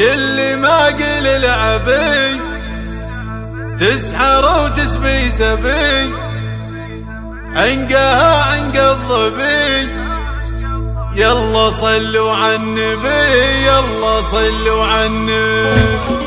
كل ما قل العبي تسحر وتسبي سبي، عنقها عنق الظبي. يلا صلوا على النبي، يلا صلوا على النبي.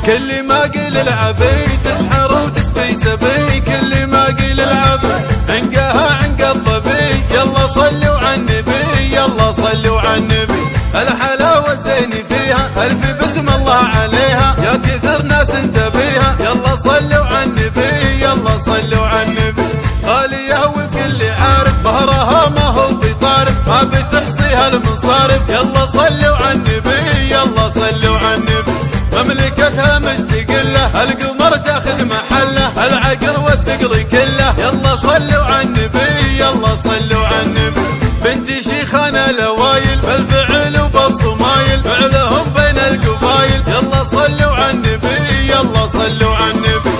كل ما قل العبي تسحر وتسبي سبي، كل ما قل العبي عنقها عنق الظبي. يلا صلوا على النبي، يلا صلوا على النبي. الحلاوة الزين فيها ألف بسم الله عليها، يا كثر ناس انت بيها. يلا صلوا على النبي، يلا صلوا على النبي. غالية والكل عارف بهرها ما هو بطارف، ما بتحصيها المصارف. يلا صلوا على النبي، يلا صلوا على النبي. مملكتها مستقلة، القمر تاخذ محله، العقل والثقل كله. يلا صلوا على النبي، يلا صلوا على النبي. بنت شيخنا لوايل بالفعل وبالصمايل، فعلهم بين القبايل. يلا صلوا على النبي، يلا صلوا على النبي.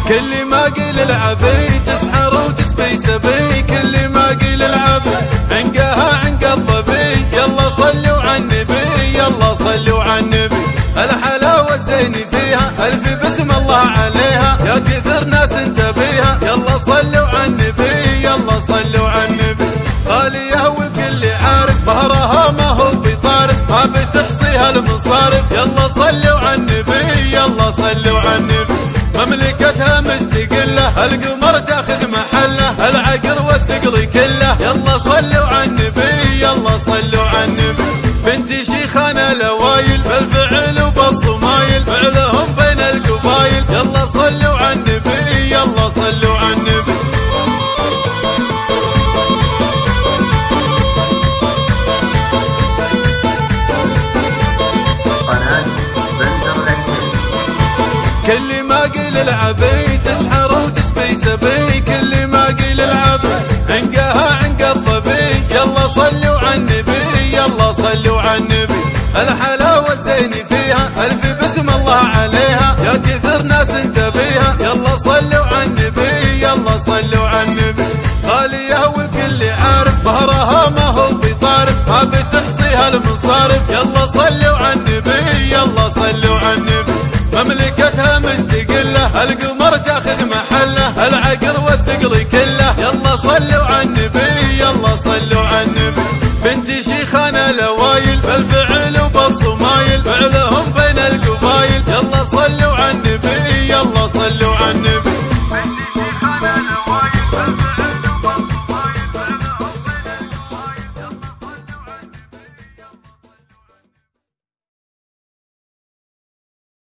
كل ما قل العبي تسحر وتسبي سبي، كل ما قل العبي عنقها عنق الظبي. يلا صلوا على النبي، يلا صلوا على النبي. الحلاوة الزين فيها ألف بسم الله عليها، يا كثر ناس انت بيها. يلا صلوا على النبي، يلا صلوا على النبي. غالية والكل عارف بهرها ما هو بطارف، ما بتحصيها المصارف. يلا صلوا على النبي، يلا صلوا على النبي. مملكتها مستقلة، القمر تاخذ محله، العقل والثقل كله. يلا صلوا على النبي، يلا صلوا على النبي. بنت شيخنا لوايل بالفعل وبالصمايل، فعلهم بين القبايل. يلا صلوا على النبي، يلا صلوا على النبي. كل ما قل العبي تسحر وتسبي سبي، كل ما قل العبي عنقها عنق الظبي. يلا صلوا على النبي، يلا صلوا على النبي. الحلاوة الزين فيها ألف بسم الله عليها، يا كثر ناس انت بيها. يلا صلوا على النبي، يلا صلوا على النبي. غالية والكل عارف بهرها ما هو بطارف، ما بتحصيها المصارف. يلا صلوا على النبي، يلا صلوا على النبي. مملكتها مستقلة، القمر تاخذ محله، العقل والثقل كله. يلا صلوا على النبي، يلا صلوا على النبي. بنت شيخنا لوايل بالفعل وبالصمايل، فعلهم